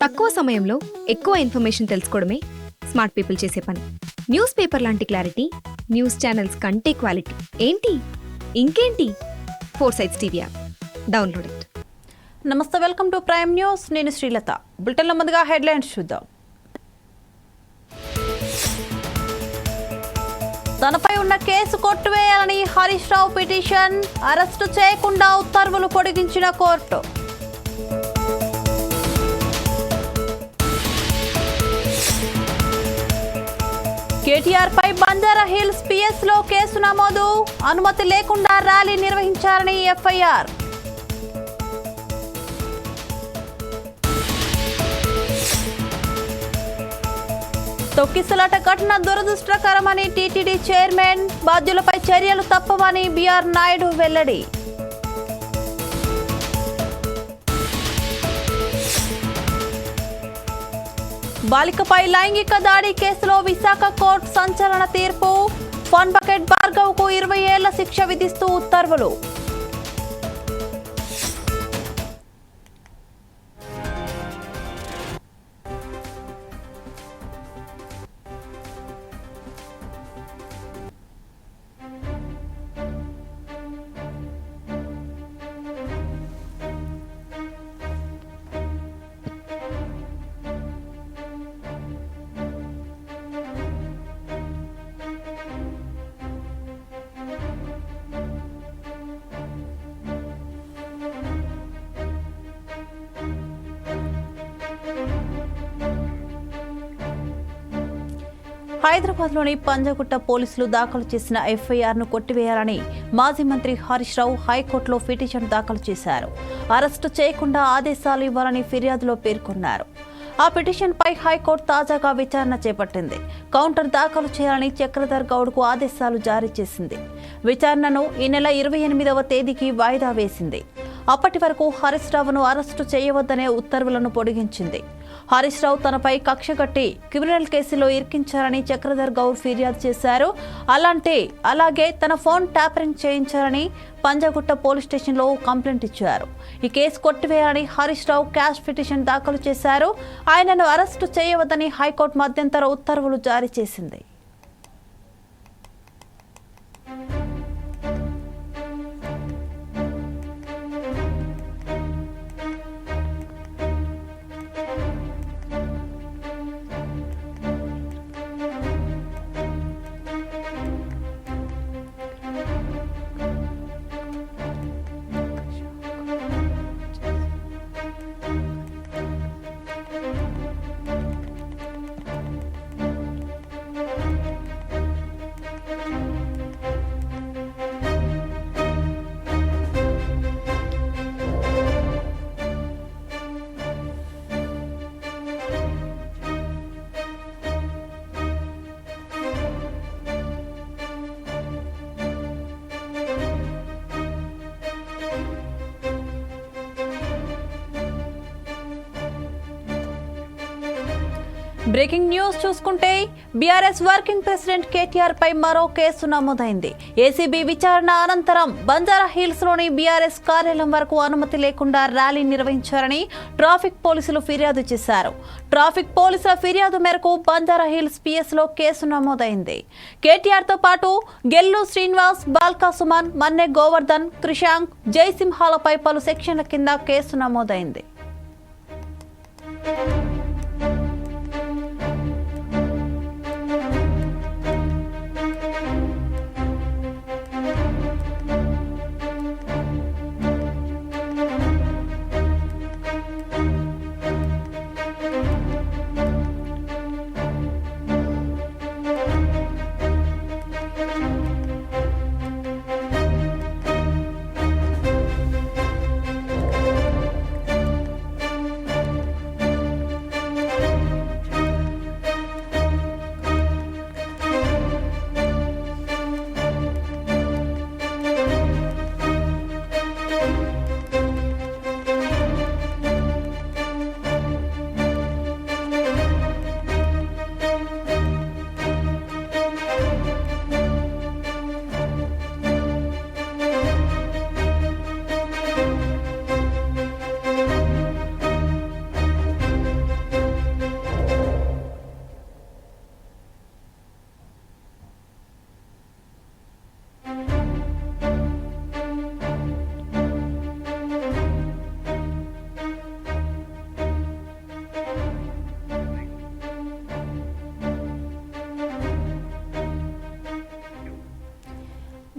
తక్కువ సమయంలో ఎక్కువ ఇన్ఫర్మేషన్ తెలుసుకోవడమే స్మార్ట్ పీపుల్ చేసే పని. న్యూస్ పేపర్ లాంటి క్లారిటీ, న్యూస్ ఛానల్స్ కంటే క్వాలిటీ. ఏంటి ఇంకేంటి? 4 టీవీ యాప్ డౌన్లోడ్ ఇట్. నమస్తే, వెల్కమ్ టు ప్రైమ్ న్యూస్. నేను శ్రీలత. బులెటిన్ల ముందుగా హెడ్లైన్స్ చూద్దాం. తనపై ఉన్న case కొట్టివేయాలని Harish Rao petition, arrest చేయకుండా ఉత్తర్వులు పొడిగించిన కోర్టు. కేటీఆర్ పై బంజారా హిల్స్ పిఎస్ లో కేసు నమోదు, అనుమతి లేకుండా ర్యాలీ నిర్వహించారని ఎఫ్ఐఆర్. తొక్కిసలాట ఘటన దురదృష్టకరమని టీటీడీ చైర్మన్, బాధ్యులపై చర్యలు తప్పవని బిఆర్ నాయుడు వెల్లడి. బాలికపై లైంగిక దాడి కేసులో విశాఖ కోర్టు సంచలన తీర్పు, ఫన్ బకెట్ భార్గవ్కు 20 ఏళ్ల శిక్ష విధిస్తూ ఉత్తర్వులు. హైదరాబాద్లోని పంజాగుట్ట పోలీసులు దాఖలు చేసిన ఎఫ్ఐఆర్ను కొట్టివేయాలని మాజీ మంత్రి హరీష్ రావు హైకోర్టులో పిటిషన్ దాఖలు చేశారు. అరెస్టు చేయకుండా ఆదేశాలు ఇవ్వాలని ఫిర్యాదులో పేర్కొన్నారు. ఆ పిటిషన్పై హైకోర్టు తాజాగా విచారణ చేపట్టింది. కౌంటర్ దాఖలు చేయాలని చక్రధర్ గౌడ్కు ఆదేశాలు జారీ చేసింది. విచారణను ఈ నెల 28వ తేదీకి వాయిదా వేసింది. అప్పటి వరకు హరీష్ రావును అరెస్టు చేయవద్దనే ఉత్తర్వులను పొడిగించింది. హరీష్ రావు తనపై కక్ష కట్టి క్రిమినల్ కేసులో ఇరికించారని చక్రధర్ గౌడ్ ఫిర్యాదు చేశారు. అలాగే తన ఫోన్ ట్యాపరింగ్ చేయించారని పంజాగుట్ట పోలీస్ స్టేషన్లో కంప్లైంట్ ఇచ్చారు. ఈ case కొట్టివేయాలని Harish Rao cash petition దాఖలు చేశారు. ఆయనను అరెస్టు చేయవద్దని హైకోర్టు మధ్యంతర ఉత్తర్వులు జారీ చేసింది. బ్రేకింగ్ న్యూస్ చూసుకుంటే, బీఆర్ఎస్ వర్కింగ్ ప్రెసిడెంట్ కేటీఆర్ పై మరో కేసు నమోదైంది. ఏసీబీ విచారణ అనంతరం బంజారా హిల్స్ లోని బీఆర్ఎస్ కార్యాలయం వరకు అనుమతి లేకుండా ర్యాలీ నిర్వహించారని ట్రాఫిక్ పోలీసులు ఫిర్యాదు చేశారు. ట్రాఫిక్ పోలీసుల ఫిర్యాదు మేరకు బంజారా హిల్స్ పిఎస్ లో కేసు నమోదైంది. కేటీఆర్ తో పాటు గెల్లు శ్రీనివాస్, బాల్కా సుమన్, మన్నె గోవర్ధన్, క్రిషాంక్, జయసింహాలపై పలు సెక్షన్ల కింద కేసు నమోదైంది.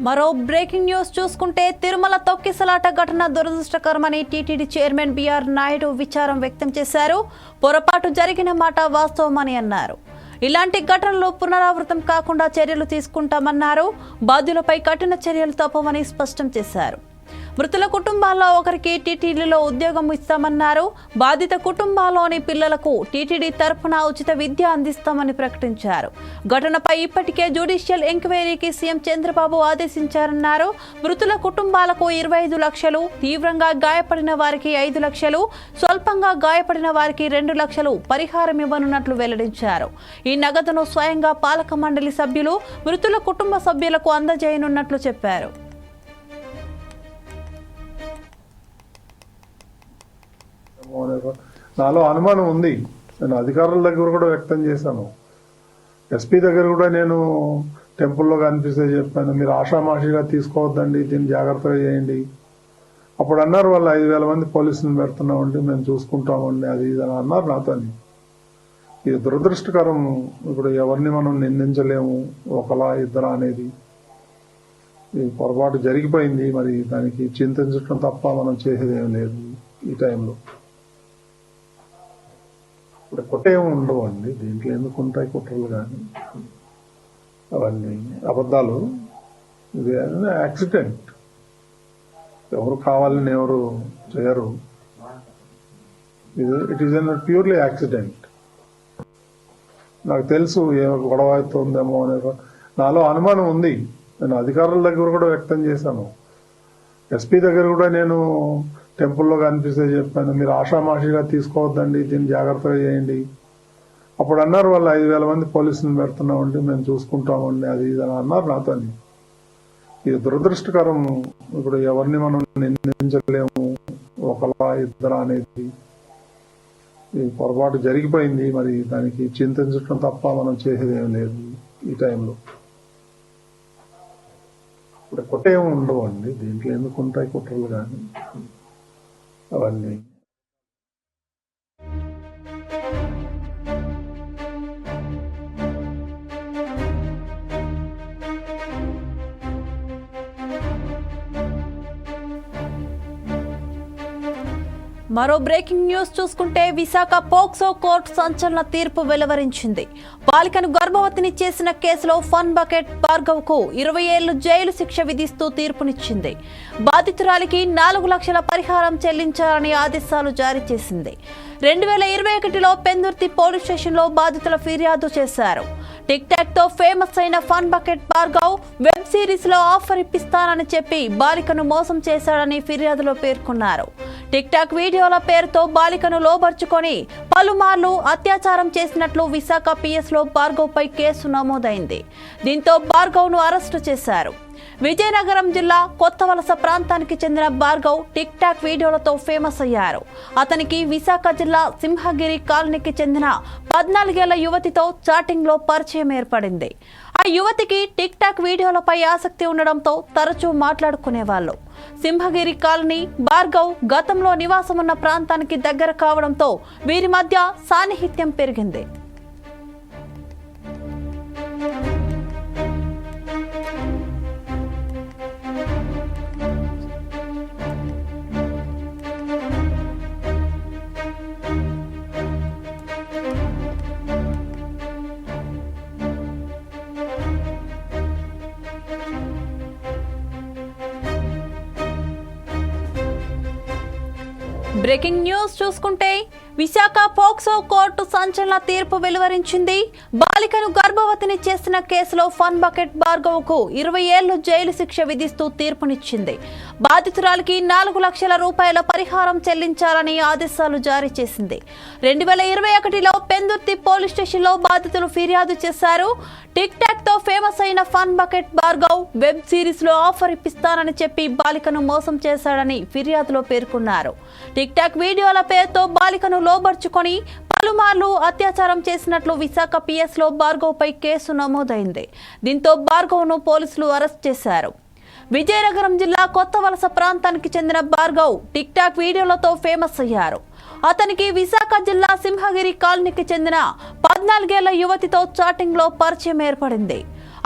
మరో బ్రేకింగ్ న్యూస్ చూసుకుంటే తిరుమల తొక్కిసలాట ఘటన దురదృష్టకరమని టీటీడీ చైర్మన్ బిఆర్ నాయుడు విచారం వ్యక్తం చేశారు. పొరపాటు జరిగిన మాట వాస్తవమని అన్నారు. ఇలాంటి ఘటనలు పునరావృతం కాకుండా చర్యలు తీసుకుంటామన్నారు. బాధ్యులపై కఠిన చర్యలు తప్పవని స్పష్టం చేశారు. మృతుల కుటుంబాల్లో ఒకరికి టీటీడీలో ఉద్యోగం ఇస్తామన్నారు. బాధిత కుటుంబాల్లోని పిల్లలకు టీటీడీ తరఫున ఉచిత విద్య అందిస్తామని ప్రకటించారు. ఘటనపై ఇప్పటికే జ్యుడిషియల్ ఎంక్వైరీకి సీఎం చంద్రబాబు ఆదేశించారన్నారు. మృతుల కుటుంబాలకు 25 లక్షలు, తీవ్రంగా గాయపడిన వారికి 5 లక్షలు, స్వల్పంగా గాయపడిన వారికి 2 లక్షలు పరిహారం ఇవ్వనున్నట్లు వెల్లడించారు. ఈ నగదును స్వయంగా పాలక మండలి సభ్యులు మృతుల కుటుంబ సభ్యులకు అందజేయనున్నట్లు చెప్పారు. నాలో అనుమానం ఉంది. నేను అధికారుల దగ్గర కూడా వ్యక్తం చేశాను. ఎస్పీ దగ్గర కూడా నేను టెంపుల్లో కనిపిస్తే చెప్పాను, మీరు ఆషామాషిగా తీసుకోవద్దండి, దీన్ని జాగ్రత్తగా చేయండి. అప్పుడు అన్నారు వాళ్ళు 5,000 మంది పోలీసులను పెడుతున్నామండి, మేము చూసుకుంటామండి, అది ఇది అని అన్నారు నాతో. ఇది దురదృష్టకరం. ఇప్పుడు ఎవరిని మనం నిందించలేము, ఒకలా ఇద్దరా అనేది. ఇది పొరపాటు జరిగిపోయింది, మరి దానికి చింతించడం తప్ప మనం చేసేది ఏం లేదు ఈ టైంలో. ఇప్పుడు కుట్రేమి ఉండవు అండి, దీంట్లో ఎందుకు ఉంటాయి కుట్రలు కానీ అవన్నీ అబద్ధాలు. ఇది యాక్సిడెంట్, ఎవరు కావాలని ఎవరు చేయరు. It is an purely accident. నాకు తెలుసు ఏమో గొడవ అవుతుందేమో అనే నాలో అనుమానం ఉంది. నేను అధికారుల దగ్గర కూడా వ్యక్తం చేశాను. ఎస్పీ దగ్గర కూడా నేను టెంపుల్లో కనిపిస్తే చెప్పాను, మీరు ఆషామాషిగా తీసుకోవద్దండి, దీన్ని జాగ్రత్తగా చేయండి. అప్పుడు అన్నారు వాళ్ళు 5,000 మంది పోలీసులను పెడుతున్నామండి, మేము చూసుకుంటామండి, అది ఇది అని అన్నారు నాతో. ఇది దురదృష్టకరం. ఇప్పుడు ఎవరిని మనం నిందించలేము, ఒకలా ఇద్దరా అనేది. ఇది పొరపాటు జరిగిపోయింది, మరి దానికి చింతించడం తప్ప మనం చేసేది ఏం లేదు ఈ టైంలో. ఇప్పుడు కుట్రేమి ఉండవు అండి, దీంట్లో ఎందుకు ఉంటాయి కుట్రలు కానీ అవన్నీ. మరో బ్రేకింగ్ న్యూస్ చూసుకుంటే విశాఖ పోక్సో కోర్టు సంచలన తీర్పు వెలువరించింది. బాలికను గర్భవతిని చేసిన కేసులో ఫన్ బకెట్ భార్గవ్కు 20 ఏళ్లు జైలు శిక్ష విధిస్తూ తీర్పునిచ్చింది. బాధితురాలికి 4 లక్షల పరిహారం చెల్లించాలని ఆదేశాలు జారీ చేసింది. 2021లో పెందుర్తి పోలీస్ స్టేషన్లో బాధితుల ఫిర్యాదు చేశారు. టిక్ టాక్ తో ఫేమస్ అయిన fun bucket Bhargav web series లో ఆఫర్ ఇప్పిస్తానని చెప్పి బాలికను మోసం చేశాడని ఫిర్యాదులో పేర్కొన్నారు. టిక్ టాక్ వీడియోల పేరుతో బాలికను లోబర్చుకొని పలుమార్లు అత్యాచారం చేసినట్లు విశాఖ పిఎస్ లో భార్గవ్ పై కేసు నమోదైంది. దీంతో భార్గవ్ ను అరెస్టు చేశారు. విజయనగరం జిల్లా కొత్తవలస ప్రాంతానికి చెందిన భార్గవ్ టిక్ టాక్ వీడియోలతో ఫేమస్ అయ్యారు. అతనికి విశాఖ జిల్లా సింహగిరి కాలనీకి చెందిన 14 ఏళ్ల యువతితో చాటింగ్ లో పరిచయం ఏర్పడింది. ఆ యువతికి టిక్ టాక్ వీడియోలపై ఆసక్తి ఉండడంతో తరచూ మాట్లాడుకునేవాళ్లు. సింహగిరి కాలనీ భార్గవ్ గతంలో నివాసమున్న ప్రాంతానికి దగ్గర కావడంతో వీరి మధ్య సాన్నిహిత్యం పెరిగింది. బ్రేకింగ్ న్యూస్ చూసుకుంటే విశాఖ పోక్సో కోర్టు సంచలన తీర్పు వెలువరించింది. బాలికను గర్భవతిని చేసిన కేసులో ఫన్ బకెట్ భార్గవ్కు 20 ఏళ్లు జైలు శిక్ష విధిస్తూ తీర్పునిచ్చింది. బాధితురాలికి 4 లక్షల రూపాయల పరిహారం చెల్లించాలని ఆదేశాలు జారీ చేసింది. 2021లో పెందుర్తి పోలీస్ స్టేషన్లో బాధితులు ఫిర్యాదు చేశారు. టిక్ టాక్ తో ఫేమస్ అయిన fun bucket Bhargav web series లో ఆఫర్ ఇప్పిస్తానని చెప్పి బాలికను మోసం చేశాడని ఫిర్యాదులో పేర్కొన్నారు. టిక్ టాక్ వీడియోల పేరుతో బాలికను లోబర్చుకొని పలుమార్లు అత్యాచారం చేసినట్లు విశాఖ పిఎస్ లో భార్గవ్ పై కేసు నమోదైంది. దీంతో భార్గవ్ ను పోలీసులు అరెస్ట్ చేశారు. విజయనగరం జిల్లా కొత్తవలస ప్రాంతానికి చెందిన భార్గవ్ టిక్ టాక్ వీడియోలతో ఫేమస్ అయ్యారు. అతనికి విశాఖ జిల్లా సింహగిరి కాలనీకి చెందిన 14 ఏళ్ల యువతితో చాటింగ్ లో పరిచయం ఏర్పడింది.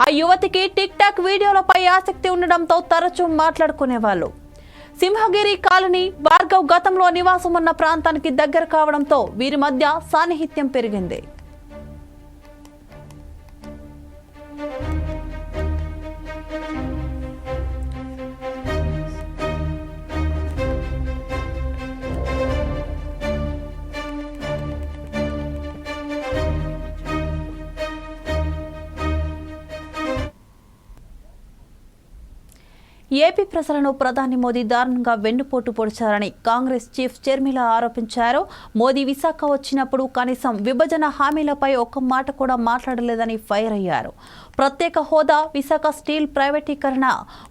ఆ యువతికి టిక్ టాక్ వీడియోలపై ఆసక్తి ఉండడంతో తరచూ మాట్లాడుకునేవాళ్ళు. సింహగిరి కాలనీ భార్గవ్ గతంలో నివాసం ఉన్న ప్రాంతానికి దగ్గర కావడంతో వీరి మధ్య సాన్నిహిత్యం పెరిగింది. ఏపీ ప్రజలను ప్రధాని మోదీ దారుణంగా వెన్నుపోటు పొడిచారని కాంగ్రెస్ చీఫ్ షర్మిల ఆరోపించారు. మోదీ విశాఖ వచ్చినప్పుడు కనీసం విభజన హామీలపై ఒక్క మాట కూడా మాట్లాడలేదని ఫైర్ అయ్యారు. ప్రత్యేక హోదా, విశాఖ స్టీల్ ప్రైవేటీకరణ,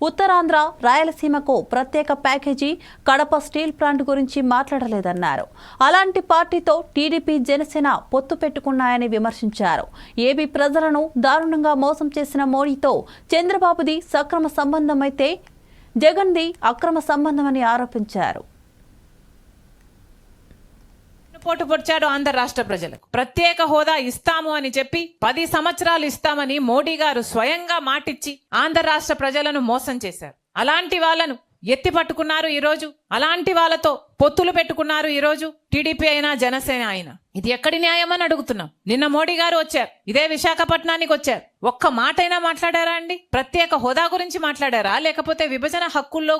ఉత్తరాంధ్ర, రాయలసీమకు ప్రత్యేక ప్యాకేజీ, కడప స్టీల్ ప్లాంట్ గురించి మాట్లాడలేదన్నారు. అలాంటి పార్టీతో టీడీపీ, జనసేన పొత్తు పెట్టుకున్నాయని విమర్శించారు. ఏపీ ప్రజలను దారుణంగా మోసం చేసిన మోడీతో చంద్రబాబుది సక్రమ సంబంధమైతే జగన్ది అక్రమ సంబంధమని ఆరోపించారు. పోటు పొడిచాడు ఆంధ్ర రాష్ట్ర ప్రజలకు. ప్రత్యేక హోదా ఇస్తాము అని చెప్పి 10 సంవత్సరాలు ఇస్తామని మోడీ గారు స్వయంగా మాటిచ్చి ఆంధ్ర రాష్ట్ర ప్రజలను మోసం చేశారు. అలాంటి వాళ్ళను ఎత్తి పట్టుకున్నారు ఈరోజు. అలాంటి వాళ్ళతో పొత్తులు పెట్టుకున్నారు ఈరోజు టీడీపీ అయినా జనసేన అయినా. ఇది ఎక్కడి న్యాయం అని అడుగుతున్నాం. నిన్న మోడీ గారు వచ్చారు, ఇదే విశాఖపట్నానికి వచ్చారు. ఒక్క మాటైనా మాట్లాడారా అండి? ప్రత్యేక హోదా గురించి మాట్లాడారా? లేకపోతే విభజన హక్కుల్లో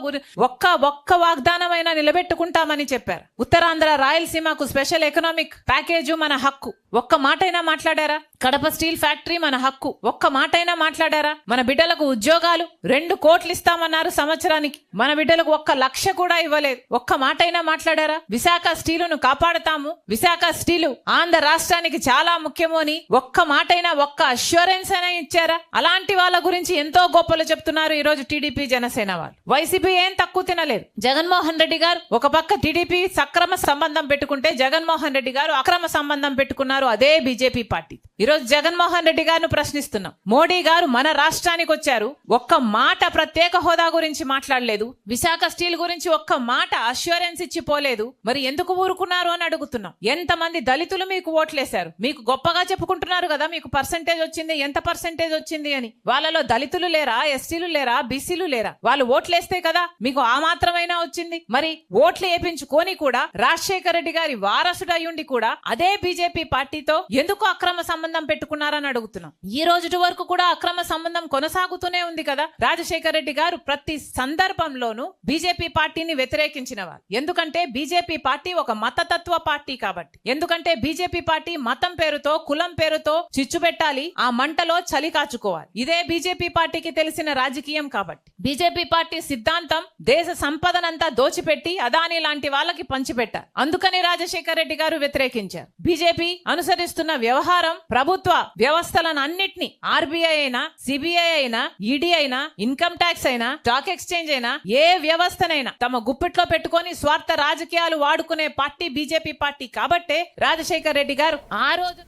ఒక్క వాగ్దానమైనా నిలబెట్టుకుంటామని చెప్పారు. ఉత్తరాంధ్ర, రాయలసీమకు స్పెషల్ ఎకనామిక్ ప్యాకేజ్ మన హక్కు, ఒక్క మాటైనా మాట్లాడారా? కడప స్టీల్ ఫ్యాక్టరీ మన హక్కు, ఒక్క మాటైనా మాట్లాడారా? మన బిడ్డలకు ఉద్యోగాలు 2 కోట్లు ఇస్తామన్నారు సంవత్సరానికి, మన బిడ్డలకు 1 లక్ష కూడా ఇవ్వలేదు. ఒక్క మాటైనా మాట్లాడారా? విశాఖ స్టీలును కాపాడుతాము, విశాఖ స్టీలు ఆంధ్ర రాష్ట్రానికి చాలా ముఖ్యము అని ఒక్క మాటైనా, ఒక్క అష్యూరెన్స్ అయినా ఇచ్చారా? అలాంటి వాళ్ళ గురించి ఎంతో గొప్పలు చెప్తున్నారు ఈ రోజు టీడీపీ, జనసేన వాళ్ళు. వైసీపీ ఏం తక్కువ తినలేదు. జగన్మోహన్ రెడ్డి గారు ఒక పక్క టీడీపీ సక్రమ సంబంధం పెట్టుకుంటే జగన్మోహన్ రెడ్డి గారు అక్రమ సంబంధం పెట్టుకున్నారు అదే బీజేపీ పార్టీ. ఈ రోజు జగన్మోహన్ రెడ్డి గారిని ప్రశ్నిస్తున్నాం. మోడీ గారు మన రాష్ట్రానికి వచ్చారు, ఒక్క మాట ప్రత్యేక హోదా గురించి మాట్లాడలేదు, విశాఖ స్టీల్ గురించి ఒక్క మాట అష్యూరెన్స్ ఇచ్చి పోలేదు. మరి ఎందుకు ఊరుకున్నారు అని అడుగుతున్నాం. ఎంతమంది దళితులు మీకు ఓట్లేశారు? మీకు గొప్పగా చెప్పుకుంటున్నారు కదా మీకు పర్సెంటేజ్ వచ్చింది, ఎంత పర్సెంటేజ్ వచ్చింది అని. వాళ్ళలో దళితులు లేరా, ఎస్టీలు లేరా, బీసీలు లేరా? వాళ్ళు ఓట్లేస్తే కదా మీకు ఆ మాత్రమైనా వచ్చింది. మరి ఓట్లు వేపించుకొని కూడా రాజశేఖర రెడ్డి గారి వారసుడు అయ్యుండి కూడా అదే బీజేపీ పార్టీతో ఎందుకు అక్రమ సంబంధం పెట్టుకున్నారని అడుగుతున్నాం. ఈ రోజు వరకు కూడా అక్రమ సంబంధం కొనసాగుతూనే ఉంది కదా. రాజశేఖర రెడ్డి గారు ప్రతి సందర్భంలోనూ బీజేపీ పార్టీని వ్యతిరేకించిన వారు. ఎందుకంటే బీజేపీ పార్టీ ఒక మతతత్వ పార్టీ కాబట్టి. ఎందుకంటే బీజేపీ పార్టీ మతం పేరుతో, కులం పేరుతో చిచ్చు పెట్టాలి, ఆ మంటలో చలి కాచుకోవాలి. ఇదే బీజేపీ పార్టీకి తెలిసిన రాజకీయం కాబట్టి. బీజేపీ పార్టీ సిద్ధాంతం దేశ సంపదనంతా దోచిపెట్టి అదానీ లాంటి వాళ్ళకి పంచిపెట్టారు. అందుకని రాజశేఖర రెడ్డి గారు వ్యతిరేకించారు. బీజేపీ అనుసరిస్తున్న వ్యవహారం ప్రభుత్వ వ్యవస్థలను అన్నిటినీ, ఆర్బీఐ అయినా, సిబిఐ అయినా, ఈడీ అయినా, ఇన్కమ్ ట్యాక్స్ అయినా, స్టాక్ ఎక్స్చేంజ్ అయినా, ఏ వ్యవస్థనైనా తమ గుప్పిట్లో పెట్టుకొని స్వార్థ రాజకీయాలు వాడుకునే పార్టీ బీజేపీ పార్టీ కాబట్టే రాజశేఖర రెడ్డి గారు ఆ రోజు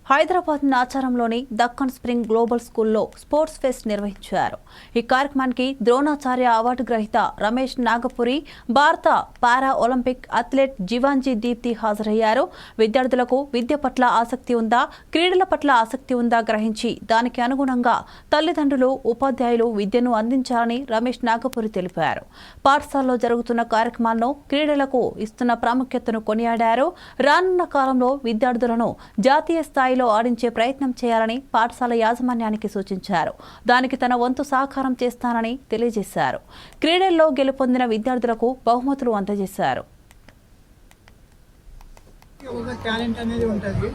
హైదరాబాద్ నాచారంలోని దక్కన్ స్ప్రింగ్ గ్లోబల్ స్కూల్లో స్పోర్ట్స్ ఫెస్ట్ నిర్వహించారు. ఈ కార్యక్రమానికి ద్రోణాచార్య అవార్డు గ్రహీత రమేష్ నాగపురి, భారత para olympic athlete Jeevanji Deepthi హాజరయ్యారు. విద్యార్థులకు విద్య పట్ల ఆసక్తి ఉందా, క్రీడల పట్ల ఆసక్తి ఉందా గ్రహించి దానికి అనుగుణంగా తల్లిదండ్రులు, ఉపాధ్యాయులు విద్యను అందించాలని రమేష్ నాగపురి తెలిపారు. పాఠశాలలో జరుగుతున్న కార్యక్రమాలను, క్రీడలకు ఇస్తున్న ప్రాముఖ్యతను కొనియాడారు. రానున్న కాలంలో విద్యార్థులను జాతీయ స్థాయిలో ఆడించే ప్రయత్నం చేయాలని పాఠశాల యాజమాన్యానికి సూచించారు. దానికి తన వంతు సహకారం చేస్తానని తెలియజేశారు. క్రీడల్లో గెలుపొందిన విద్యార్థులకు బహుమతులు అందజేశారు. ఒక టాలెంట్ అనేది ఉంటుంది.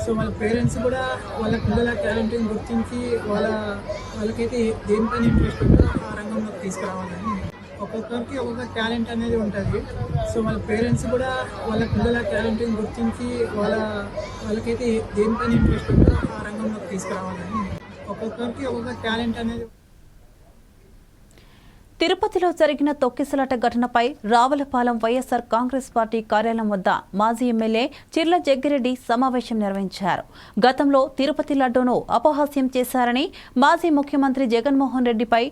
సో వాళ్ళ పేరెంట్స్ కూడా వాళ్ళ పిల్లల టాలెంట్ని గుర్తించి వాళ్ళకైతే దేనిపైన ఇంట్రెస్ట్ ఉందో ఆ రంగంలోకి తీసుకురావాలని. ఒక్కొక్కరికి ఒక్కొక్క టాలెంట్ అనేది ఉంటుంది. సో వాళ్ళ పేరెంట్స్ కూడా వాళ్ళ పిల్లల టాలెంట్ని గుర్తించి వాళ్ళకైతే దేనిపైన ఇంట్రెస్ట్ ఉందో ఆ రంగంలోకి తీసుకురావాలని. ఒక్కొక్కరికి ఒక్కొక్క టాలెంట్ అనేది. తిరుపతిలో జరిగిన తొక్కిసలాట ఘటనపై రావులపాలెం వైఎస్ఆర్ కాంగ్రెస్ పార్టీ కార్యాలయం వద్ద మాజీ ఎమ్మెల్యే చిర్ల జగ్గిరెడ్డి సమావేశం నిర్వహించారు. గతంలో తిరుపతి లడ్డూను అపహాస్యం చేశారని, మాజీ ముఖ్యమంత్రి జగన్మోహన్ రెడ్డిపై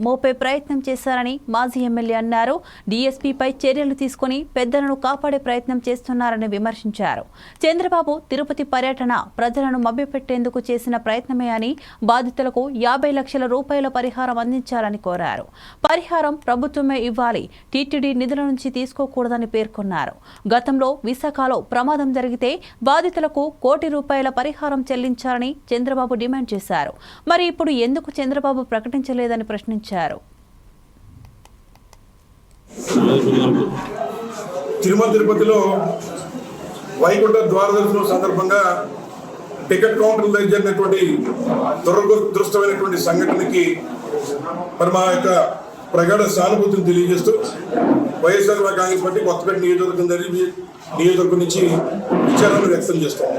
మోపే ప్రయత్నం చేశారని మాజీ ఎమ్మెల్యే అన్నారు. డీఎస్పీపై చర్యలు తీసుకుని పెద్దలను కాపాడే ప్రయత్నం చేస్తున్నారని విమర్శించారు. చంద్రబాబు తిరుపతి పర్యటన ప్రజలను మభ్యపెట్టేందుకు చేసిన ప్రయత్నమే అని, బాధితులకు 50 లక్షల రూపాయల పరిహారం అందించాలని కోరారు. పరిహారం ప్రభుత్వమే ఇవ్వాలి, టీటీడీ నిధుల నుంచి తీసుకోకూడదని పేర్కొన్నారు. గతంలో విశాఖలో ప్రమాదం జరిగితే బాధితులకు ₹1 కోటి పరిహారం చెల్లించాలని చంద్రబాబు డిమాండ్ చేశారు. మరి ఇప్పుడు ఎందుకు చంద్రబాబు ప్రకటించలేదని ప్రశ్నించారు. తిరుపతిలో వైకుంఠ ద్వారదర్శనం సందర్భంగా టికెట్ కౌంటర్ల దగ్గర జరిగినటువంటి దురదృష్టమైనటువంటి సంఘటనకి మరి మా యొక్క ప్రగాఢ సానుభూతిని తెలియజేస్తూ వైఎస్ఆర్ కాంగ్రెస్ పార్టీ కొత్తపేట నియోజకవర్గం నుంచి విచారాన్ని వ్యక్తం చేస్తాం.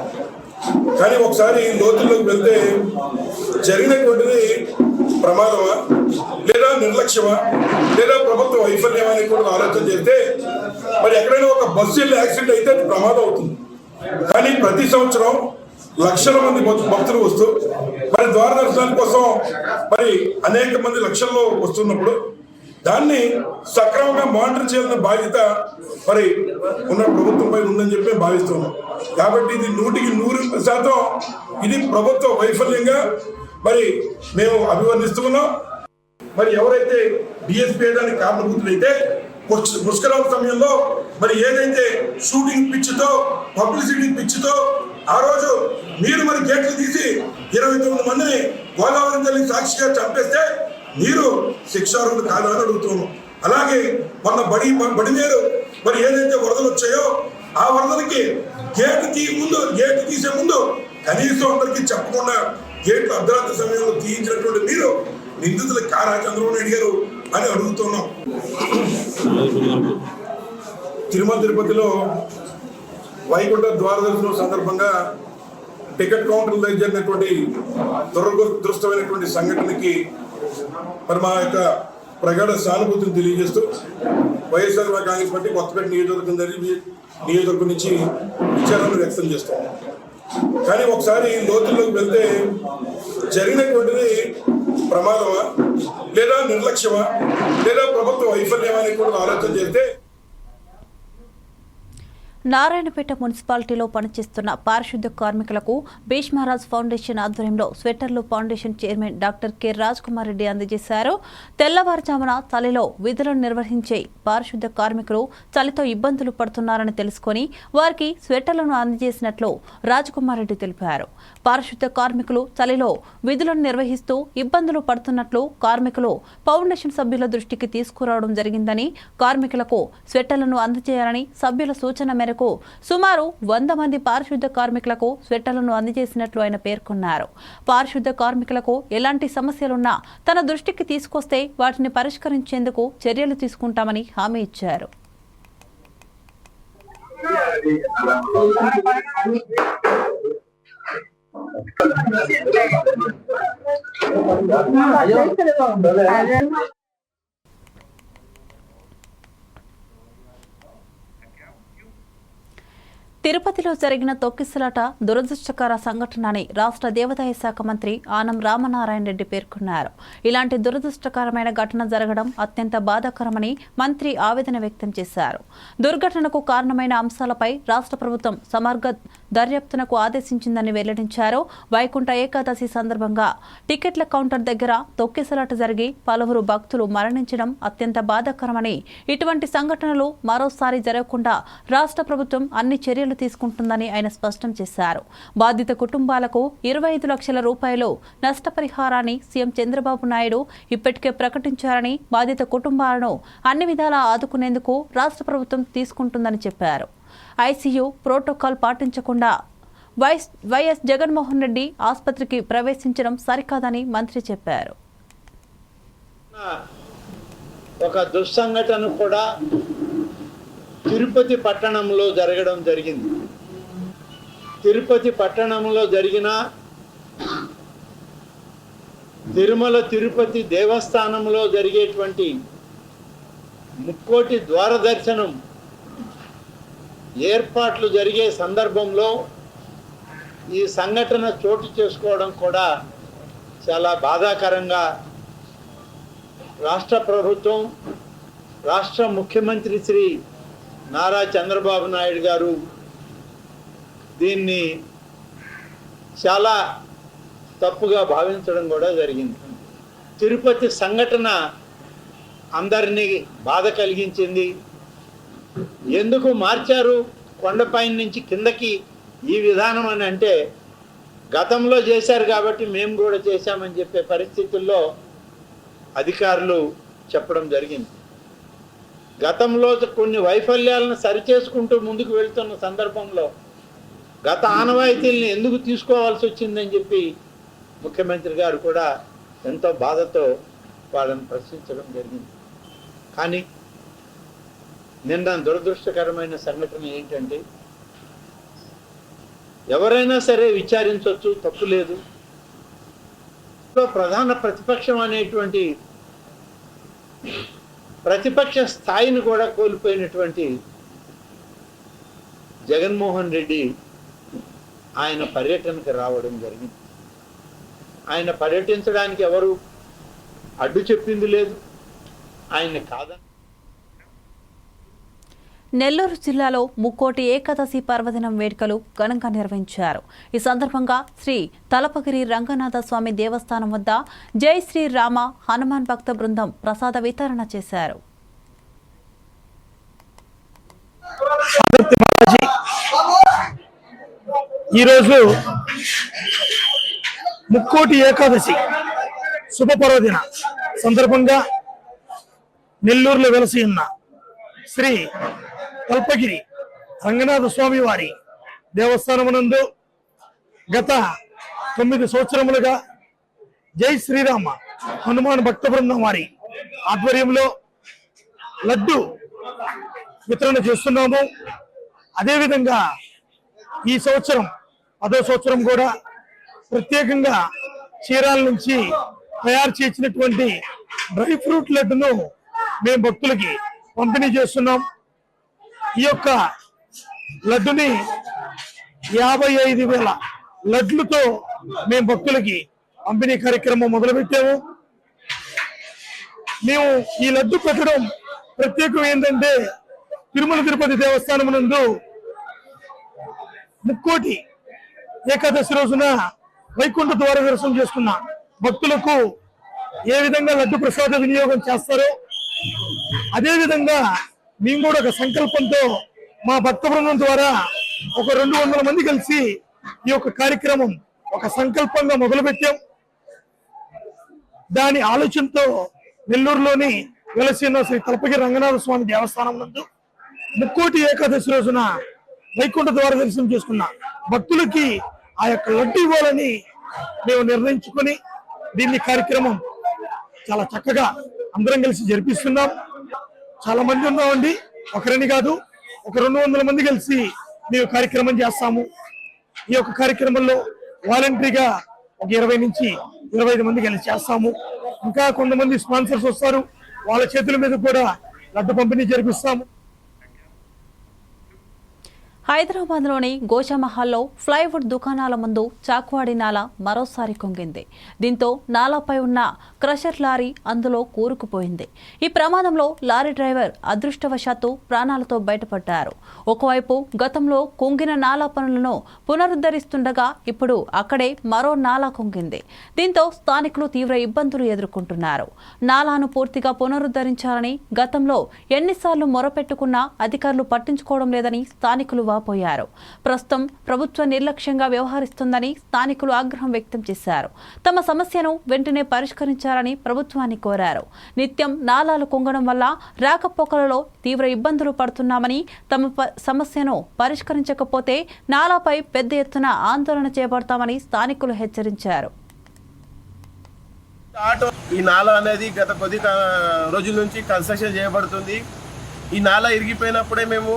కానీ ఒకసారి లోతుల్లోకి వెళ్తే జరిగినటువంటిది ప్రమాదమా లేదా నిర్లక్ష్యమా లేదా ప్రభుత్వ వైఫల్యమా అని కూడా ఆలోచన చేస్తే మరి ఎక్కడైనా ఒక బస్సు వెళ్ళి యాక్సిడెంట్ అయితే అది ప్రమాదం అవుతుంది. కానీ ప్రతి సంవత్సరం లక్షల మంది భక్తులు వస్తూ మరి ద్వార దర్శనాల కోసం మరి అనేక మంది లక్షల్లో వస్తున్నప్పుడు దాన్ని సక్రమంగా మానిటర్ చేయాలన్న బాధ్యత మరి ఉన్న ప్రభుత్వంపై ఉందని చెప్పి మేము భావిస్తున్నాం. కాబట్టి ఇది 100% ఇది ప్రభుత్వ వైఫల్యంగా మరి మేము అభివర్ణిస్తున్నాం. మరి ఎవరైతే డిఎస్పీ వేయడానికి కారణభూతులైతే పుష్కరాల సమయంలో మరి ఏదైతే షూటింగ్ పిచ్చితో పబ్లిసిటీ పిచ్చితో ఆ రోజు మీరు మరి గేట్లు తీసి 29 మందిని గోదావరి తల్లి సాక్షిగా చంపేస్తే మీరు శిక్షార్హులు కాదా అని అడుగుతున్నాం. అలాగే మొన్న బడి నీరు మరి ఏదైతే వరదలు వచ్చాయో ఆ వరదలకి గేటు తీసే ముందు కనీసం అందరికీ చెప్పకుండా గేట్లు అర్ధరాత్రి సమయంలో తీయించినటువంటి మీరు నిందితులు కారా చంద్రబాబు నాయుడు గారు అని అడుగుతున్నాం. తిరుపతిలో వైకుంఠ ద్వారదర్శనం సందర్భంగా టికెట్ కౌంటర్ల దగ్గర జరిగినటువంటి దురదృష్టమైనటువంటి సంఘటనకి మరి మా యొక్క ప్రగాఢ సానుభూతిని తెలియజేస్తూ వైఎస్ఆర్ కాంగ్రెస్ పార్టీ కొత్తపేట నియోజకవర్గం నుంచి విచారాన్ని వ్యక్తం చేస్తాం. కానీ ఒకసారి లోతుల్లోకి వెళ్తే జరిగినటువంటిది ప్రమాదమా లేదా నిర్లక్ష్యమా లేదా ప్రభుత్వ వైఫల్యమా అని కూడా ఆలోచన చేస్తే నారాయణపేట మున్సిపాలిటీలో పనిచేస్తున్న పారిశుద్ధ కార్మికులకు భీష్మరాజ్ ఫౌండేషన్ ఆధ్వర్యంలో స్వెటర్లు foundation chairman doctor K Raj Kumar Reddy అందజేశారు. తెల్లవారుజామున చలిలో విధులను నిర్వహించే పారిశుద్ధ కార్మికులు చలితో ఇబ్బందులు పడుతున్నారని తెలుసుకుని వారికి స్వెటర్లను అందజేసినట్లు రాజ్ కుమార్ రెడ్డి తెలిపారు. పారిశుద్ధ కార్మికులు చలిలో విధులను నిర్వహిస్తూ ఇబ్బందులు పడుతున్నట్లు కార్మికులు ఫౌండేషన్ సభ్యుల దృష్టికి తీసుకురావడం జరిగిందని, కార్మికులకు స్వెటర్లను అందజేయాలని సభ్యుల సూచన మేరకు సుమారు 100 మంది పారిశుద్ధ కార్మికులకు స్వెటర్లను అందజేసినట్లు ఆయన పేర్కొన్నారు. పారిశుద్ధ కార్మికులకు ఎలాంటి సమస్యలున్నా తన దృష్టికి తీసుకొస్తే వాటిని పరిష్కరించేందుకు చర్యలు తీసుకుంటామని హామీ ఇచ్చారు. తిరుపతిలో జరిగిన తొక్కిసలాట దురదృష్టకర సంఘటనని రాష్ట్ర దేవాదాయ శాఖ మంత్రి ఆనం రామనారాయణ రెడ్డి పేర్కొన్నారు. ఇలాంటి దురదృష్టకరమైన ఘటన జరగడం అత్యంత బాధాకరమని మంత్రి ఆవేదన వ్యక్తం చేశారు. దుర్ఘటనకు కారణమైన అంశాలపై రాష్ట్ర ప్రభుత్వం సమగ్ర దర్యాప్తునకు ఆదేశించిందని వెల్లడించారు. వైకుంఠ ఏకాదశి సందర్భంగా టికెట్ల కౌంటర్ దగ్గర తొక్కిసలాట జరిగి పలువురు భక్తులు మరణించడం అత్యంత బాధాకరమని, ఇటువంటి సంఘటనలు మరోసారి జరగకుండా రాష్ట్ర ప్రభుత్వం అన్ని చర్యలు తీసుకుంటుందని ఆయన స్పష్టం చేశారు. బాధిత కుటుంబాలకు 25 లక్షల రూపాయలు నష్టపరిహారాన్ని సీఎం చంద్రబాబు నాయుడు ఇప్పటికే ప్రకటించారని, బాధిత కుటుంబాలను అన్ని విధాలా ఆదుకునేందుకు రాష్ట్ర ప్రభుత్వం తీసుకుంటుందని చెప్పారు. ఐసీయూ ప్రోటోకాల్ పాటించకుండా వైఎస్ జగన్మోహన్ రెడ్డి ఆసుపత్రికి ప్రవేశించడం సరికాదని మంత్రి చెప్పారు. ఒక దుస్సంఘటన కూడా తిరుపతి పట్టణంలో జరగడం జరిగింది. తిరుపతి పట్టణంలో జరిగిన తిరుమల తిరుపతి దేవస్థానంలో జరిగేటువంటి ముక్కోటి ద్వార దర్శనం ఏర్పాట్లు జరిగే సందర్భంలో ఈ సంఘటన చోటు చేసుకోవడం కూడా చాలా బాధాకరంగా రాష్ట్ర ప్రభుత్వం, రాష్ట్ర ముఖ్యమంత్రి శ్రీ నారా చంద్రబాబు నాయుడు గారు దీన్ని చాలా తప్పుగా భావించడం కూడా జరిగింది. తిరుపతి సంఘటన అందరినీ బాధ కలిగించింది. ఎందుకు మార్చారు కొండపై నుంచి కిందకి ఈ విధానం అని అంటే, గతంలో చేశారు కాబట్టి మేము కూడా చేశామని చెప్పే పరిస్థితుల్లో అధికారులు చెప్పడం జరిగింది. గతంలో కొన్ని వైఫల్యాలను సరిచేసుకుంటూ ముందుకు వెళ్తున్న సందర్భంలో గత ఆనవాయితీల్ని ఎందుకు తీసుకోవాల్సి వచ్చిందని చెప్పి ముఖ్యమంత్రి గారు కూడా ఎంతో బాధతో వాళ్ళని ప్రశ్నించడం జరిగింది. కానీ నిన్న దురదృష్టకరమైన సంఘటన ఏంటంటే, ఎవరైనా సరే విచారించవచ్చు, తప్పు లేదు. ప్రధాన ప్రతిపక్షం అనేటువంటి ప్రతిపక్ష స్థాయిని కూడా కోల్పోయినటువంటి జగన్మోహన్ రెడ్డి ఆయన పర్యటనకు రావడం జరిగింది. ఆయన పర్యటించడానికి ఎవరు అడ్డు చెప్పింది లేదు, ఆయన కాదని. నెల్లూరు జిల్లాలో ముక్కోటి ఏకాదశి పర్వదినం వేడుకలు ఘనంగా నిర్వహించారు. ఈ సందర్భంగా శ్రీ తలపగిరి రంగనాథ స్వామి దేవస్థానం వద్ద జై శ్రీరామ హనుమాన్ భక్త బృందం ప్రసాద వితరణ చేశారు. ఈరోజు ముక్కోటి ఏకాదశి శుభ పర్వదిన సందర్భంగా నెల్లూరులో వెలసి ఉన్న శ్రీ కల్పగిరి రంగనాథ స్వామి వారి దేవస్థానమునందు గత 9 సంవత్సరములుగా జై శ్రీరామ హనుమాన్ భక్త బృందం వారి ఆధ్వర్యంలో లడ్డు వితరణ చేస్తున్నాము. అదేవిధంగా ఈ సంవత్సరం 10వ సంవత్సరం కూడా ప్రత్యేకంగా చీరాల నుంచి తయారు చేసినటువంటి డ్రై ఫ్రూట్ లడ్డును మేము భక్తులకి పంపిణీ చేస్తున్నాం. ఈ యొక్క లడ్డుని 55,000 లడ్లతో మేము భక్తులకి పంపిణీ కార్యక్రమం మొదలుపెట్టాము. మేము ఈ లడ్డు పెట్టడం ప్రత్యేకం ఏంటంటే, తిరుమల తిరుపతి దేవస్థానం నందు ముక్కోటి ఏకాదశి రోజున వైకుంఠ ద్వార దర్శనం చేసుకున్న భక్తులకు ఏ విధంగా లడ్డు ప్రసాద వినియోగం చేస్తారో అదేవిధంగా మేము కూడా ఒక సంకల్పంతో మా భక్త బృందం ద్వారా ఒక 200 మంది కలిసి ఈ యొక్క కార్యక్రమం ఒక సంకల్పంగా మొదలుపెట్టాం. దాని ఆలోచనతో నెల్లూరులోని వెలసిన శ్రీ తలపగిరి రంగనాథ స్వామి దేవస్థానం నందు ముక్కోటి ఏకాదశి రోజున వైకుంఠ ద్వార దర్శనం చేసుకున్న భక్తులకి ఆ యొక్క లడ్డు ఇవ్వాలని మేము నిర్ణయించుకొని దీన్ని కార్యక్రమం చాలా చక్కగా అందరం కలిసి జరిపిస్తున్నాం. చాలా మంది ఉన్నామండి, ఒకరిని కాదు, ఒక 200 మంది కలిసి మేము కార్యక్రమం చేస్తాము. ఈ యొక్క కార్యక్రమంలో వాలంటరీగా ఒక 20 నుంచి 25 మంది కలిసి చేస్తాము. ఇంకా కొంతమంది స్పాన్సర్స్ వస్తారు, వాళ్ళ చేతుల మీద కూడా లడ్డు పంపిణీ జరిపిస్తాము. హైదరాబాద్లోని గోషామహల్లో ఫ్లైవుడ్ దుకాణాల ముందు చాక్వాడి నాల మరోసారి కుంగింది. దీంతో నాలాపై ఉన్న క్రషర్ లారీ అందులో కూరుకుపోయింది. ఈ ప్రమాదంలో లారీ డ్రైవర్ అదృష్టవశాత్తు ప్రాణాలతో బయటపడ్డారు. ఒకవైపు గతంలో కుంగిన నాలా పనులను పునరుద్ధరిస్తుండగా ఇప్పుడు అక్కడే మరో నాలా కుంగింది. దీంతో స్థానికులు తీవ్ర ఇబ్బందులు ఎదుర్కొంటున్నారు. నాలాను పూర్తిగా పునరుద్ధరించాలని గతంలో ఎన్నిసార్లు మొరపెట్టుకున్నా అధికారులు పట్టించుకోవడం లేదని స్థానికులు పోయారు. ప్రస్తుతం ప్రభుత్వ నిర్లక్ష్యంగా వ్యవహరిస్తుందని స్థానికులు ఆగ్రహం వ్యక్తం చేశారు. తమ సమస్యను వెంటనే పరిష్కరించాలని ప్రభుత్వాన్ని కోరారు. నిత్యం నాలాలు కుంగడం వల్ల రాకపోకలలో తీవ్ర ఇబ్బందులు పడుతున్నామని, తమ సమస్యను పరిష్కరించకపోతే నాలాపై పెద్ద ఎత్తున ఆందోళన చేపడతామని స్థానికులు హెచ్చరించారు. ఈ నాలా అనేది గత కొద్ది రోజుల నుంచి కన్స్ట్రక్షన్ చేయబడుతుంది. ఈ నాలా ఇరిగిపోయినప్పుడే మేము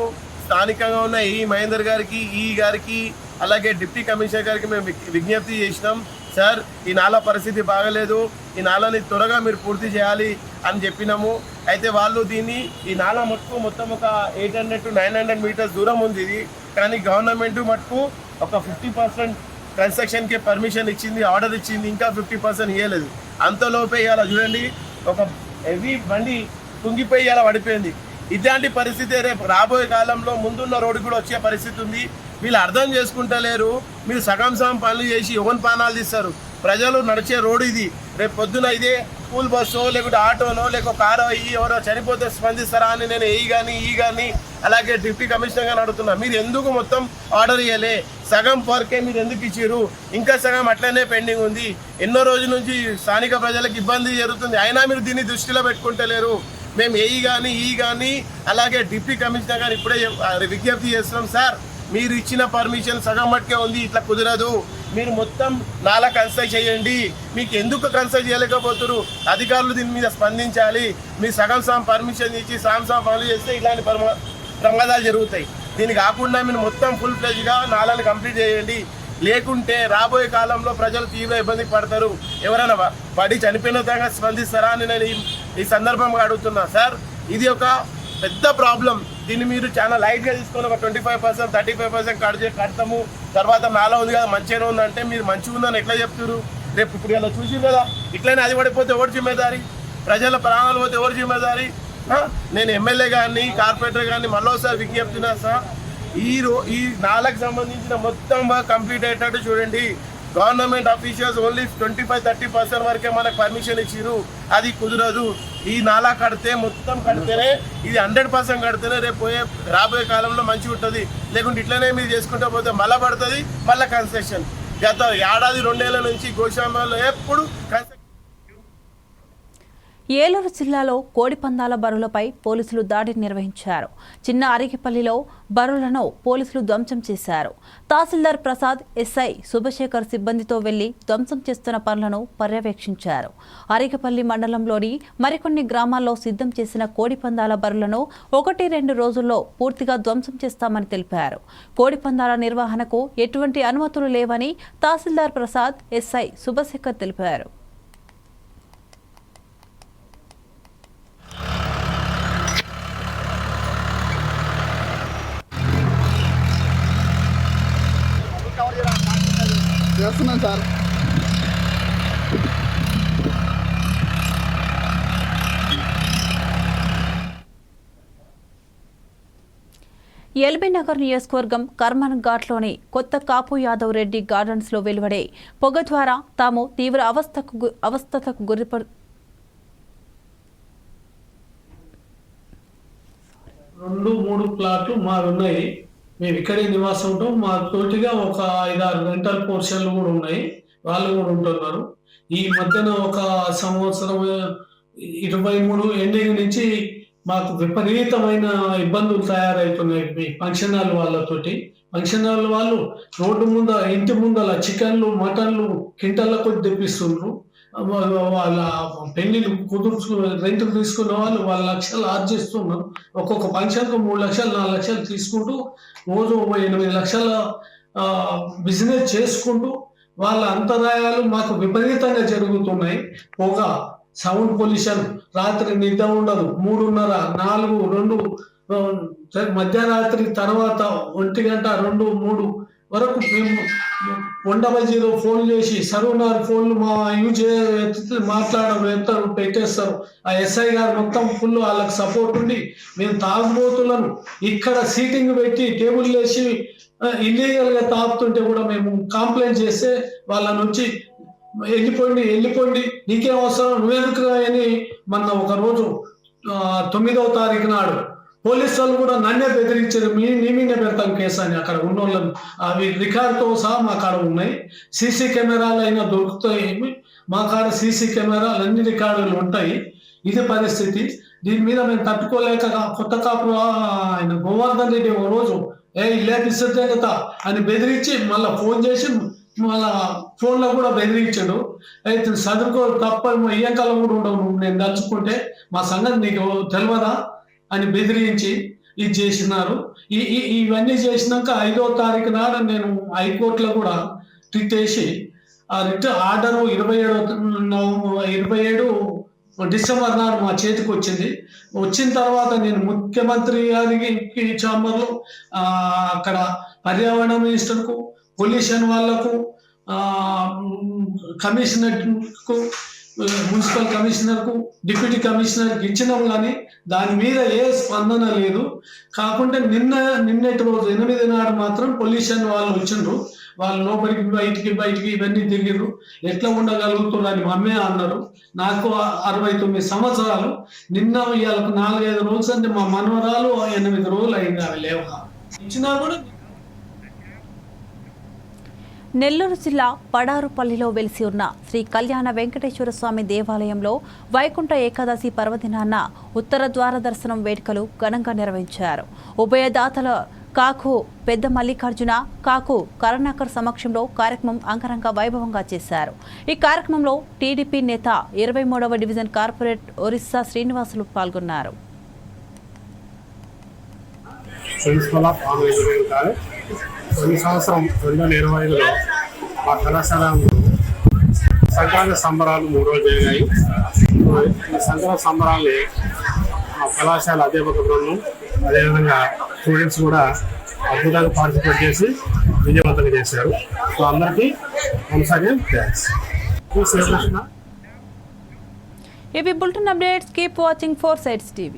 స్థానికంగా ఉన్న ఈ మహేందర్ గారికి, ఈ గారికి, అలాగే డిప్యూటీ కమిషనర్ గారికి మేము విజ్ఞప్తి చేసినాం. సార్ ఈ నాలా పరిస్థితి బాగలేదు, ఈ నాలాని త్వరగా మీరు పూర్తి చేయాలి అని చెప్పినాము. అయితే వాళ్ళు దీన్ని ఈ నాలా మటుకు మొత్తం ఒక 800 to 900 మీటర్స్ దూరం ఉంది ఇది, కానీ గవర్నమెంట్ మటుకు ఒక 50% కన్స్ట్రక్షన్కి పర్మిషన్ ఇచ్చింది, ఆర్డర్ ఇచ్చింది, ఇంకా 50% ఇవ్వలేదు. అంతలోపే ఇలా చూడండి ఒక హెవీ బండి కుంగిపోయి ఇలా పడిపోయింది. ఇలాంటి పరిస్థితి రేపు రాబోయే కాలంలో ముందున్న రోడ్డు కూడా వచ్చే పరిస్థితి ఉంది. వీళ్ళు అర్థం చేసుకుంటలేరు. మీరు సగం పనులు చేసి ఎవరి పానాలు తీస్తారు. ప్రజలు నడిచే రోడ్డు ఇది. రేపు పొద్దున ఇదే స్కూల్ బస్సో లేకుంటే ఆటోనో లేక కారో అయ్యి ఎవరో చనిపోతే స్పందిస్తారా అని నేను ఈ కానీ అలాగే డిప్యూటీ కమిషనర్ గారు అడుగుతున్నా. మీరు ఎందుకు మొత్తం ఆర్డర్ ఇవ్వలే? సగం వర్కే మీరు ఎందుకు ఇచ్చారు? ఇంకా సగం అట్లనే పెండింగ్ ఉంది. ఎన్నో రోజుల నుంచి స్థానిక ప్రజలకు ఇబ్బంది జరుగుతుంది, అయినా మీరు దీన్ని దృష్టిలో పెట్టుకుంటలేరు. మేము ఈ కానీ అలాగే డిప్యూటీ కమిషనర్ గారు ఇప్పుడే విజ్ఞప్తి చేస్తున్నాం. సార్ మీరు ఇచ్చిన పర్మిషన్ సగం మట్టుకే ఉంది, ఇట్లా కుదరదు. మీరు మొత్తం నాలా కన్స్ట్రక్ట్ చేయండి. మీకు ఎందుకు కన్స్ట్రక్ట్ చేయలేకపోతున్నారు? అధికారులు దీని మీద స్పందించాలి. మీరు సగం పర్మిషన్ ఇచ్చి సగం పనులు చేస్తే ఇలాంటి ప్రమాదాలు జరుగుతాయి. దీనికి కాకుండా మీరు మొత్తం ఫుల్ ఫ్లెజ్గా నాలాని కంప్లీట్ చేయండి. లేకుంటే రాబోయే కాలంలో ప్రజలు తీవ్ర ఇబ్బంది పడతారు. ఎవరైనా పడి చనిపోయిన విధంగా స్పందిస్తారా అని నేను ఈ సందర్భంగా అడుగుతున్నా. సార్ ఇది ఒక పెద్ద ప్రాబ్లం. దీన్ని మీరు చాలా లైట్గా తీసుకొని ఒక 25% 35% కడతాము, తర్వాత నాలా ఉంది కదా మంచిగానే ఉందంటే మీరు మంచిగా ఉందని ఎట్లా చెప్తారు? రేపు ఇప్పుడు ఇలా చూసి కదా ఇట్లనే అది పడిపోతే ఎవరు జిమ్మేదారి? ప్రజల ప్రాణాలు పోతే ఎవరు జిమ్మేదారి? నేను ఎమ్మెల్యే కానీ కార్పొరేటర్ కానీ మళ్ళీసారి విజ్ఞప్తినా సార్, ఈ నాలకు సంబంధించిన మొత్తం కంప్లీట్ అయ్యేటట్టు చూడండి. గవర్నమెంట్ అఫీషియల్స్ ఓన్లీ 25-30% వరకే మనకు పర్మిషన్ ఇచ్చిరు. అది కుదరదు. ఈ నాలా కడితే మొత్తం కడితేనే ఇది 100% కడితేనే రేపు రాబోయే కాలంలో మంచిగా ఉంటుంది. లేకుంటే ఇట్లనే మీరు చేసుకుంటూ పోతే మళ్ళీ పడుతుంది, మళ్ళీ కన్స్ట్రక్షన్. గత ఏడాది 2 ఏళ్ల నుంచి గోశాలలో ఎప్పుడు ఏలూరు జిల్లాలో కోడిపందాల బరులపై పోలీసులు దాడి నిర్వహించారు. చిన్న అరిగిపల్లిలో బరులను పోలీసులు ధ్వంసం చేశారు. తహసీల్దార్ ప్రసాద్, ఎస్ఐ శుభశేఖర్ సిబ్బందితో వెళ్లి ధ్వంసం చేస్తున్న పనులను పర్యవేక్షించారు. అరిగిపల్లి మండలంలోని మరికొన్ని గ్రామాల్లో సిద్ధం చేసిన కోడిపందాల బరులను 1-2 రోజుల్లో పూర్తిగా ధ్వంసం చేస్తామని తెలిపారు. కోడిపందాల నిర్వహణకు ఎటువంటి అనుమతులు లేవని తహసీల్దార్ ప్రసాద్, ఎస్ఐ శుభశేఖర్ తెలిపారు. చేస్తున్నాం సార్. ఎల్బీనగర్ నియోజకవర్గం కర్మన్ ఘాట్లోని కొత్త కాపు యాదవ్ రెడ్డి గార్డెన్స్లో వెలువడే పొగ ద్వారా తాము తీవ్ర అవస్థతకు గురిపడు 2-3 ప్లాట్లు మారున్నాయి. మేము ఇక్కడే నివాసం ఉంటాం. మా తోటిగా ఒక 5-6 రెంటల్ పోర్షన్లు కూడా ఉన్నాయి, వాళ్ళు కూడా ఉంటున్నారు. ఈ మధ్యన ఒక సంవత్సరం 23 ఎండింగ్ నుంచి మాకు విపరీతమైన ఇబ్బందులు తయారవుతున్నాయి. మీ ఫంక్షన్ హాల్ వాళ్ళతోటి. ఫంక్షన్ హాల్ వాళ్ళు రోడ్డు ముందు ఇంటి ముందల చికెన్లు మటన్లు కింటల్ల కొద్ది తెప్పిస్తుండ్రు. వాళ్ళ పెళ్లిలు కుదుర్చు రెంట్కు తీసుకున్న వాళ్ళు లక్షలు ఆర్జిస్తున్నారు. ఒక్కొక్క ఫంక్షన్కు 3 లక్షలు 4 లక్షలు తీసుకుంటూ రోజు 8 లక్షల బిజినెస్ చేసుకుంటూ వాళ్ళ అంతరాయాలు మాకు విపరీతంగా జరుగుతున్నాయి. పొగ, సౌండ్ పొల్యూషన్, రాత్రి నిద్ర ఉండదు. 3:30, 4, 2 మధ్యరాత్రి తర్వాత 1 గంట 2, 3 వరకు మేము 100 ఫోన్ చేసి సర్వనార్ ఫోన్లు మా యూజ్ మాట్లాడరు, పెట్టేస్తారు. ఆ ఎస్ఐ గారు మొత్తం ఫుల్ వాళ్ళకి సపోర్ట్ ఉండి మేము తాగుబోతులను ఇక్కడ సీటింగ్ పెట్టి టేబుల్ వేసి ఇల్లీగల్ గా తాగుతుంటే కూడా మేము కంప్లైంట్ చేస్తే వాళ్ళని వచ్చి వెళ్ళిపోండి నీకేం అవసరం నువ్వెందుకు అని మొన్న ఒక రోజు 9వ తారీఖు నాడు పోలీసు వాళ్ళు కూడా నన్నే బెదిరించారు. నీ మీదే పెడతాం కేసు అని. అక్కడ ఉన్న వాళ్ళని అవి రికార్డుతో సహా మా కాడ ఉన్నాయి. సీసీ కెమెరాలు అయినా దొరుకుతాయి. మా కాడ సీసీ కెమెరాలు అన్ని రికార్డులు ఉంటాయి. ఇది పరిస్థితి. దీని మీద మేము తట్టుకోలేక కొత్త కాపు ఆయన గోవర్ధన్ రెడ్డి ఒక రోజు ఇల్లే విసర్జనత అని బెదిరించి మళ్ళీ ఫోన్ చేసి మళ్ళా ఫోన్లో కూడా బెదిరించాడు. అయితే చదువుకో తప్ప ఇయ్యంకాలం కూడా ఉండవు, నువ్వు నేను తలుచుకుంటే మా సంగతి నీకు తెలియదా అని బెదిరించి ఇది చేసినారు. ఇవన్నీ చేసినాక 5వ తారీఖు నాడు నేను హైకోర్టులో కూడా రిట్ వేసి ఆ రిట్ ఆర్డర్ 27 డిసెంబర్ నాడు మా చేతికి వచ్చింది. వచ్చిన తర్వాత నేను ముఖ్యమంత్రి గారికి ఛాంబర్లో అక్కడ పర్యావరణ మినిస్టర్కు, పొల్యూషన్ వాళ్లకు, కమిషనర్కు, మున్సిపల్ కమిషనర్కు, డిప్యూటీ కమిషనర్కి ఇచ్చినాం, కానీ దాని మీద ఏ స్పందన లేదు. కాకుంటే నిన్నటి రోజు 8 నాడు మాత్రం పొల్యూషన్ వాళ్ళు వచ్చిండ్రు. వాళ్ళు లోపలికి బయటికి ఇవన్నీ తిరిగిర్రు. ఎట్లా ఉండగలుగుతున్నారని మమ్మే అన్నారు. నాకు 69 సంవత్సరాలు. నిన్న ఇవాళ 4-5 రోజులు అంటే మా మనవరాలు 8 రోజులు అయింది అవి లేవక ఇచ్చినా కూడా. నెల్లూరు జిల్లా పడారుపల్లిలో వెలిసి ఉన్న శ్రీ కళ్యాణ వెంకటేశ్వర స్వామి దేవాలయంలో వైకుంఠ ఏకాదశి పర్వదినాన ఉత్తర ద్వార దర్శనం వేడుకలు ఘనంగా నిర్వహించారు. ఉభయదాతల కాకు పెద్ద మల్లికార్జున, కాకు కరుణాకర్ సమక్షంలో కార్యక్రమం అంగరంగ వైభవంగా చేశారు. ఈ కార్యక్రమంలో టీడీపీ నేత 23వ డివిజన్ కార్పొరేట్ ఒరిస్సా శ్రీనివాసులు పాల్గొన్నారు. ఈ సంవత్సరం 2020లో మా కళాశాల సంక్రాంతి సంబరాలు 3 రోజులు జరిగాయి. ఈ సంక్రాంతి సంబరాల్ని మా కళాశాల అధ్యాపక బృందం, అదేవిధంగా స్టూడెంట్స్ కూడా అద్భుతంగా పార్టిసిపేట్ చేసి విజయవంతంగా చేశారు. సో అందరికీ వన్స్ అగైన్ థాంక్స్. ఇవి bulletin updates. Keep watching 4 Sides TV.